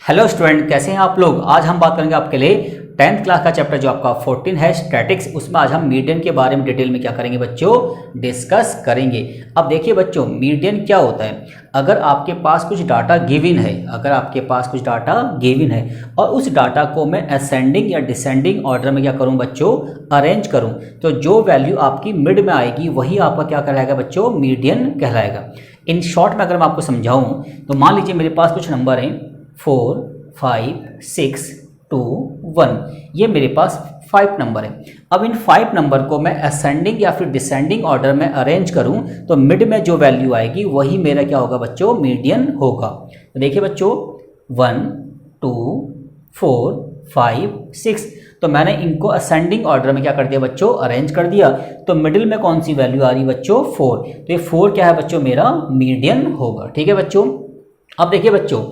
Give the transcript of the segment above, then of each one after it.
Hello student, कैसे हैं आप लोग। आज हम बात करेंगे आपके लिए 10th क्लास का चैप्टर जो आपका 14 है स्टैटिक्स। उसमें आज हम मीडियन के बारे में डिटेल में क्या करेंगे बच्चों, डिस्कस करेंगे। अब देखिए बच्चों, मीडियन क्या होता है। अगर आपके पास कुछ डाटा गिवन है, और उस डाटा को मैं असेंडिंग या डिसेंडिंग ऑर्डर में क्या करूं बच्चों, अरेंज करूं, तो जो वैल्यू आपकी मिड में आएगी वही आपका क्या कहलाएगा बच्चों, मीडियन कहलाएगा। इन शॉर्ट में अगर मैं आपको समझाऊं तो मान लीजिए मेरे पास कुछ नंबर हैं 4, 5, 6, 2, 1, ये मेरे पास 5 नंबर है। अब इन 5 नंबर को मैं असेंडिंग या फिर डिसेंडिंग ऑर्डर में अरेंज करूं तो मिड में जो वैल्यू आएगी वही मेरा क्या होगा बच्चों, मीडियन होगा। तो देखिए बच्चों 1, 2, 4, 5, 6, तो मैंने इनको असेंडिंग ऑर्डर में क्या कर दिया बच्चों, अरेंज कर दिया। तो मिडिल में कौन सी वैल्यू आ रही बच्चों, 4। तो ये 4 क्या है बच्चों, मेरा मीडियन होगा। ठीक है बच्चों। अब देखिए बच्चों,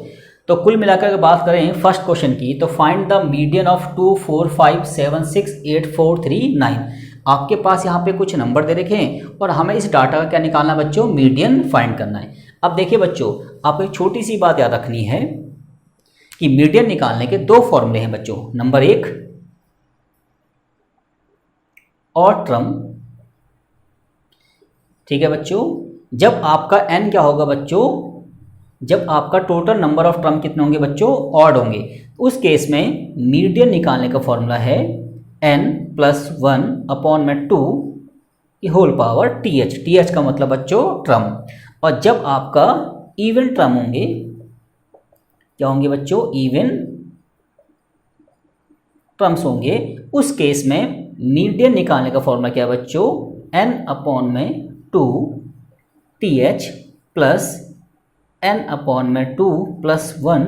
तो कुल मिलाकर अगर बात करें फर्स्ट क्वेश्चन की, तो फाइंड द मीडियन ऑफ 2, 4, 5, 7, 6, 8, 4, 3, 9। आपके पास यहाँ पे कुछ नंबर दे रखे हैं और हमें इस डाटा का क्या निकालना है बच्चों, मीडियन फाइंड करना है। अब देखिए बच्चों, आपको एक छोटी सी बात याद रखनी है कि मीडियन निकालने के 2 फॉर्मूले हैं बच्चों। नंबर 1 और ट्रम। ठीक है बच्चों, जब आपका n क्या होगा बच्चों, जब आपका टोटल नंबर ऑफ टर्म कितने होंगे बच्चों, ऑड होंगे, उस केस में मीडियन निकालने का फॉर्मूला है n+1/2 की होल पावर th। th का मतलब बच्चों ट्रम। और जब आपका इवन ट्रम होंगे, क्या होंगे बच्चों, इवन ट्रम्स होंगे, उस केस में मीडियन निकालने का फॉर्मूला क्या है बच्चों, n/2 th plus n/2 + 1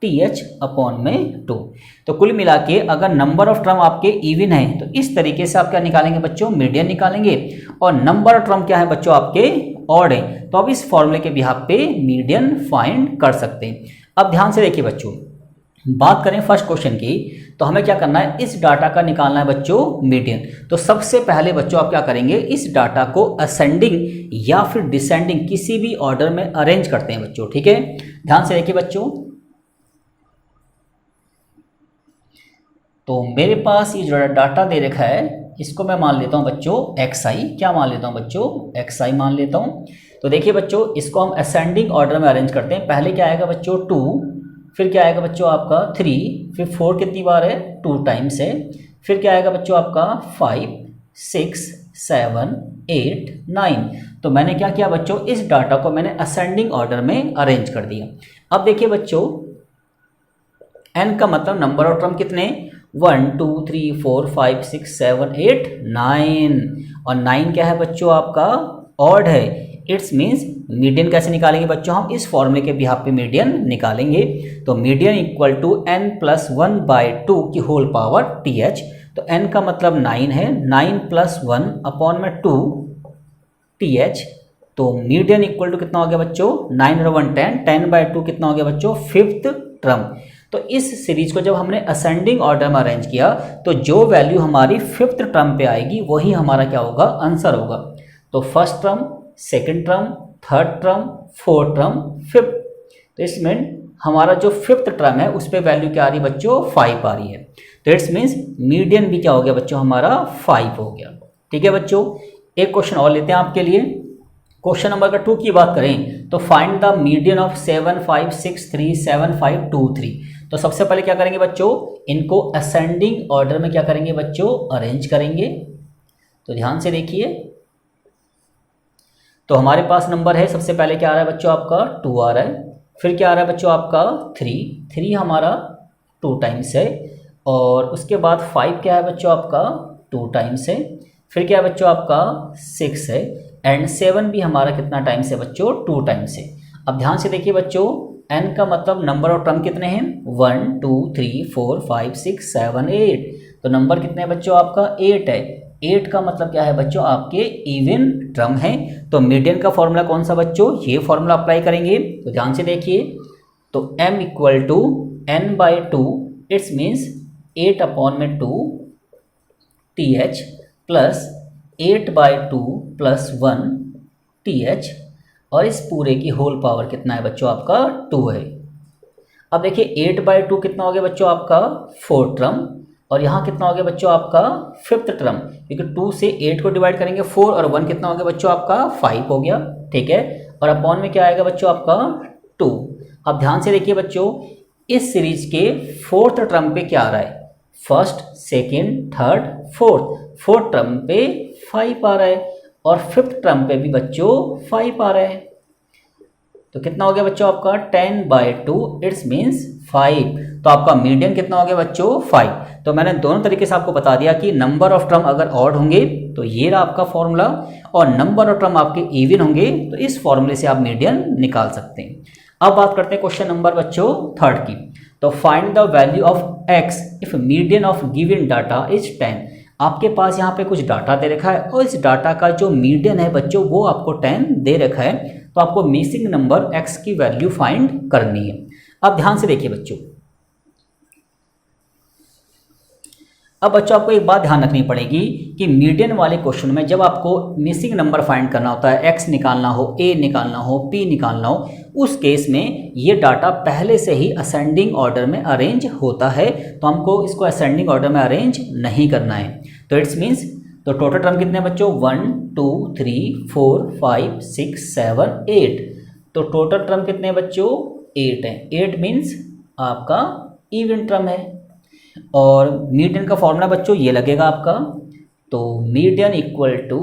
th/2। तो कुल मिला के अगर नंबर ऑफ टर्म आपके इवन है तो इस तरीके से आप क्या निकालेंगे बच्चों, मीडियन निकालेंगे। और नंबर ऑफ टर्म क्या है बच्चों, आपके ऑड है, तो अब इस फॉर्मूले के बिहाफ पे मीडियन फाइंड कर सकते हैं। अब ध्यान से देखिए बच्चों, बात करें फर्स्ट क्वेश्चन की, तो हमें क्या करना है, इस डाटा का निकालना है बच्चों मीडियन। तो सबसे पहले बच्चों आप क्या करेंगे, इस डाटा को असेंडिंग या फिर डिसेंडिंग किसी भी ऑर्डर में अरेंज करते हैं बच्चों। ठीक है, ध्यान से देखिए बच्चों, तो मेरे पास ये जो डाटा दे रखा है इसको मैं मान लेता हूं बच्चों xi। क्या मान लेता हूं बच्चों, xi मान लेता हूं। तो देखिए बच्चों, इसको हम असेंडिंग ऑर्डर में अरेंज करते हैं। पहले क्या आएगा बच्चों 2, फिर क्या आएगा बच्चों आपका 3, फिर 4 कितनी बार है, 2 टाइम्स है, फिर क्या आएगा बच्चों आपका 5, 6, 7, 8, 9। तो मैंने क्या किया बच्चों, इस डाटा को मैंने असेंडिंग ऑर्डर में अरेंज कर दिया। अब देखिए बच्चों, n का मतलब नंबर ऑफ टर्म कितने, 1, 2, 3, 4, 5, 6, 7, 8, 9। और 9 क्या है बच्चों आपका, ऑड है। इट्स मीन्स मीडियन कैसे निकालेंगे बच्चों, हम इस फॉर्मूले के बिहाफ पे मीडियन निकालेंगे। तो मीडियन इक्वल टू n+1/2 की होल पावर th। तो n का मतलब 9 है, 9+1/2 th। तो मीडियन इक्वल टू कितना हो गया बच्चों, 9 और 1 10, 10/2 कितना हो गया बच्चों, 5th टर्म। तो इस सीरीज को जब हमने असेंडिंग ऑर्डर में अरेंज किया तो जो वैल्यू हमारी 5th टर्म पे आएगी वही हमारा क्या होगा, आंसर होगा। तो first term, second term, third term, fourth term, 5th। तो इसमें हमारा जो 5th टर्म है उस पर वैल्यू क्या आ रही है बच्चों, 5 आ रही है। तो इट्स मीन्स मीडियन भी क्या हो गया बच्चों, हमारा 5 हो गया। ठीक है बच्चों, एक क्वेश्चन और लेते हैं आपके लिए। क्वेश्चन नंबर 2 की बात करें तो फाइंड द मीडियन ऑफ 7, 5, 6, 3, 7, 5, 2, 3। तो सबसे पहले क्या करेंगे बच्चों, इनको असेंडिंग ऑर्डर में क्या करेंगे बच्चों, अरेंज करेंगे। तो ध्यान से देखिए, तो हमारे पास नंबर है, सबसे पहले क्या आ रहा है बच्चों आपका 2 आ रहा है, फिर क्या आ रहा है बच्चों आपका 3 हमारा 2 टाइम्स है, और उसके बाद 5 क्या है बच्चों आपका 2 टाइम्स है, फिर क्या है बच्चों आपका 6 है, एंड 7 भी हमारा कितना टाइम्स है बच्चों, 2 टाइम्स है। अब ध्यान से देखिए बच्चों, n का मतलब नंबर ऑफ टर्म कितने हैं, 1, 2, 3, 4, 5, 6, 7, 8। तो नंबर कितने हैं बच्चों आपका 8 है। 8 का मतलब क्या है बच्चों, आपके इवन टर्म है। तो मीडियन का फॉर्मूला कौन सा बच्चों, ये फॉर्मूला अप्लाई करेंगे। तो ध्यान से देखिए, तो m = n/2, it's means 8/2 th plus 8/2 + 1 th, और इस पूरे की होल पावर कितना है बच्चों आपका 2 है। अब देखिए 8/2 कितना हो गया बच्चों आपका 4th टर्म, और यहाँ कितना हो गया बच्चों आपका 5th टर्म, क्योंकि 2 से 8 को डिवाइड करेंगे 4 और 1 कितना हो गया बच्चों आपका 5 हो गया, ठीक है। और अपॉन में क्या आएगा बच्चों आपका 2। अब ध्यान से देखिए बच्चों, इस सीरीज के 4th टर्म पे क्या आ रहा है, 1st, 2nd, 3rd, 4th term पे 5 आ रहा है, और 5th टर्म पे भी बच्चों 5 आ रहा है। तो कितना हो गया बच्चों आपका 10/2, इट्स मीन्स 5। तो आपका मीडियन कितना हो गया बच्चों 5। तो मैंने दोनों तरीके से आपको बता दिया कि नंबर ऑफ टर्म अगर ऑड होंगे तो ये रहा आपका फॉर्मूला, और नंबर ऑफ टर्म आपके इवन होंगे तो इस फॉर्मूले से आप मीडियन निकाल सकते हैं। अब बात करते हैं क्वेश्चन नंबर बच्चों 3rd की। तो find the value of x if median of given data is 10। आपके पास यहाँ पे कुछ डाटा दे रखा है और इस डाटा का जो मीडियन है बच्चों वो आपको 10 दे रखा है, तो आपको मिसिंग नंबर x की वैल्यू फाइंड करनी है। अब ध्यान से देखिए बच्चों, अब बच्चों आपको एक बात ध्यान रखनी पड़ेगी कि मीडियन वाले क्वेश्चन में जब आपको मिसिंग नंबर फाइंड करना होता है, x निकालना हो, a निकालना हो, p निकालना हो, उस केस में ये डाटा पहले से ही असेंडिंग ऑर्डर में अरेंज होता है, तो हमको इसको असेंडिंग ऑर्डर में अरेंज नहीं करना है। तो इट्स मीन्स, तो टोटल टर्म कितने हैं बच्चों 1 2 3 4 5 6 7 8। तो टोटल टर्म कितने हैं बच्चों 8 हैं। 8 मीन्स आपका इवन टर्म है, और मीडियन का फॉर्मूला बच्चों ये लगेगा आपका, तो median equal to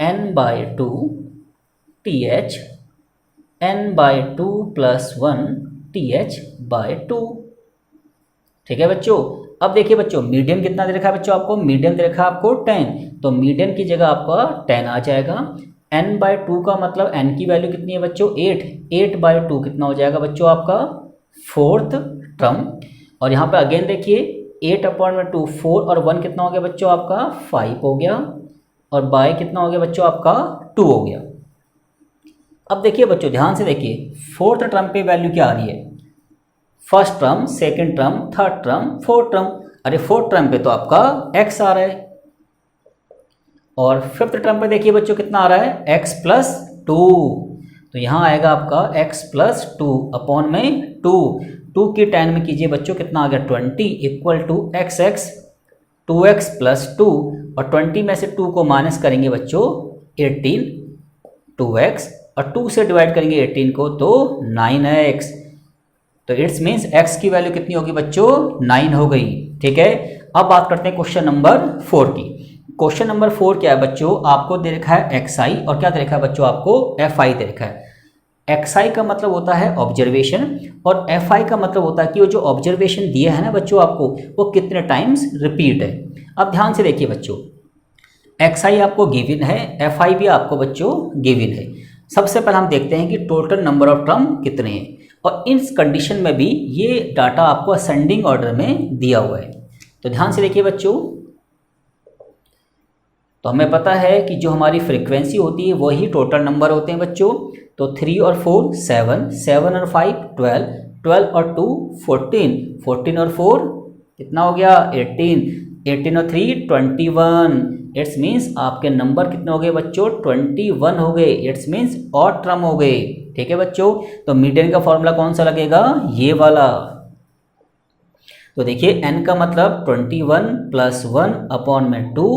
n/2 th n/2 + 1 th/2, ठीक है बच्चों। अब देखिए बच्चों, मीडियन कितना दे रखा है बच्चों आपको, मीडियन दे रखा है आपको 10, तो मीडियन की जगह आपका 10 आ जाएगा। n/2 का मतलब n की वैल्यू कितनी है बच्चों 8, 8/2 कितना हो जाएगा बच्चों आपका 4th टर्म, और यहाँ पे अगेन देखिए 8/2 4 और 1 कितना हो गया बच्चों आपका 5 हो गया, और बाय कितना हो गया बच्चों आपका 2 हो गया। अब देखिए बच्चों ध्यान से देखिए, 4th टर्म पे वैल्यू क्या आ रही है, 1st term, 2nd term, 3rd term, 4th term. अरे 4th टर्म पे तो आपका x आ रहा है, और 5th टर्म पे देखिए बच्चों कितना आ रहा है x + 2, तो यहाँ आएगा आपका x + 2 अपॉन में 2 की 10 में कीजिए बच्चों कितना आ गया 20 इक्वल टू x 2x + 2, और 20 में से 2 को माइनस करेंगे बच्चों 18, 2x, और 2 से डिवाइड करेंगे 18 को तो 9x। तो इट्स मीन्स x की वैल्यू कितनी होगी बच्चों 9 हो गई, ठीक है। अब बात करते हैं क्वेश्चन नंबर 4 की। क्वेश्चन नंबर 4 क्या है बच्चों, आपको दे रखा है xi, और क्या दे रखा है बच्चों आपको fi दे रखा है। xi का मतलब होता है ऑब्जर्वेशन, और fi का मतलब होता है कि वो जो ऑब्जर्वेशन दिया है ना बच्चों आपको वो कितने टाइम्स रिपीट है। अब ध्यान से देखिए बच्चों, xi आपको गिवन है, fi भी आपको बच्चों गिवन है। सबसे पहले हम देखते हैं कि टोटल नंबर ऑफ टर्म कितने हैं, और इस कंडीशन में भी ये डाटा आपको असेंडिंग ऑर्डर में दिया हुआ है। तो ध्यान से देखिए बच्चों, तो हमें पता है कि जो हमारी फ्रीक्वेंसी होती है वही टोटल नंबर होते हैं बच्चों। तो 3 और 4 7, 7 और 5 12, 12 और 2 14, 14 और 4 कितना हो गया 18, 18 और 3 21। इट्स मीन्स आपके नंबर कितने हो गए बच्चों 21 हो गए। इट्स मीन्स ऑड टर्म हो गए, ठीक है बच्चों। तो मीडियन का फॉर्मूला कौन सा लगेगा, ये वाला। तो देखिए n का मतलब 21 + 1 अपॉन में 2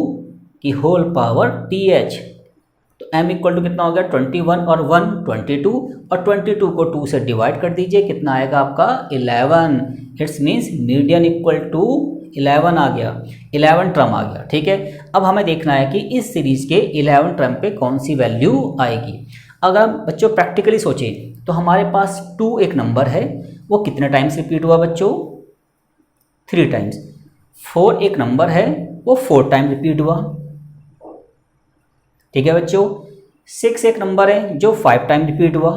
की होल पावर th। तो m इक्वल टू कितना हो गया 21 और 1 22, और 22 को 2 से डिवाइड कर दीजिए, कितना आएगा आपका 11। It's means median equal to 11 आ गया, 11 टर्म आ गया, ठीक है। अब हमें देखना है कि इस सीरीज के 11 टर्म पे कौन सी वैल्यू आएगी। अगर बच्चों प्रैक्टिकली सोचें तो हमारे पास 2 एक नंबर है, वो कितने टाइम्स रिपीट हुआ बच्चों 3 टाइम्स। 4 एक नंबर है, वो 4 टाइम रिपीट हुआ, ठीक है बच्चों। 6 एक नंबर है जो 5 टाइम रिपीट हुआ।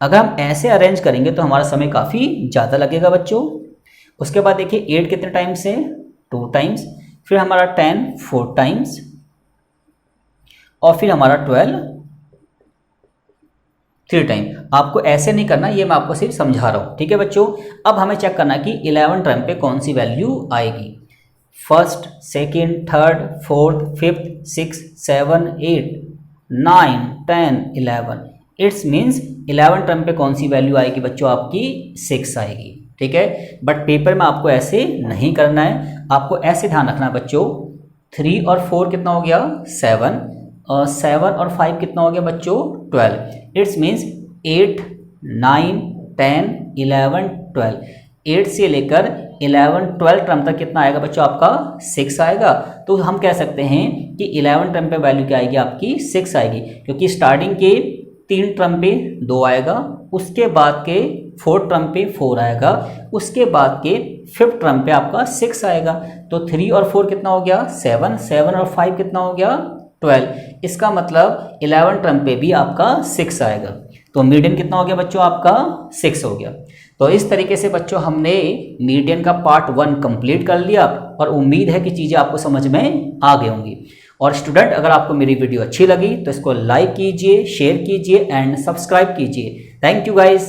अगर हम ऐसे अरेंज करेंगे तो हमारा समय काफ़ी ज़्यादा लगेगा बच्चों। उसके बाद देखिए 8 कितने टाइम्स है 2 टाइम्स, फिर हमारा 10 4 टाइम्स, और फिर हमारा 12 3 टाइम। आपको ऐसे नहीं करना, ये मैं आपको सिर्फ समझा रहा हूँ, ठीक है बच्चों। अब हमें चेक करना कि 11 टर्म पे कौन सी वैल्यू आएगी। 1st, 2nd, 3rd, 4th, 5th, 6th, 7th, 8th, 9, 10, 11। It's means 11 term पे कौन सी वैल्यू आएगी बच्चों, आपकी 6 आएगी। ठीक है, बट पेपर में आपको ऐसे नहीं करना है, आपको ऐसे ध्यान रखना है बच्चों, 3 और 4 कितना हो गया 7, और 7 और 5 कितना हो गया बच्चों 12। इट्स मीन्स 8, 9, 10, 11, 12, 8 से लेकर 11, 12 टर्म तक कितना आएगा बच्चों, आपका 6 आएगा। तो हम कह सकते हैं कि 11 टर्म पे वैल्यू क्या आएगी, आपकी 6 आएगी, क्योंकि स्टार्टिंग के 3 टर्म पे 2 आएगा, उसके बाद के 4 टर्म पे 4 आएगा, उसके बाद के 5th टर्म पे आपका 6 आएगा। तो 3 और 4 कितना हो गया 7, 7 और 5 कितना हो गया 12। इसका मतलब 11 टर्म पे भी आपका 6 आएगा। तो मीडियन कितना हो गया बच्चों, आपका 6 हो गया। तो इस तरीके से बच्चों हमने मीडियन का पार्ट 1 कंप्लीट कर लिया, और उम्मीद है कि चीज़ें आपको समझ में आ गई होंगी। और स्टूडेंट, अगर आपको मेरी वीडियो अच्छी लगी तो इसको लाइक कीजिए, शेयर कीजिए एंड सब्सक्राइब कीजिए। Thank you guys.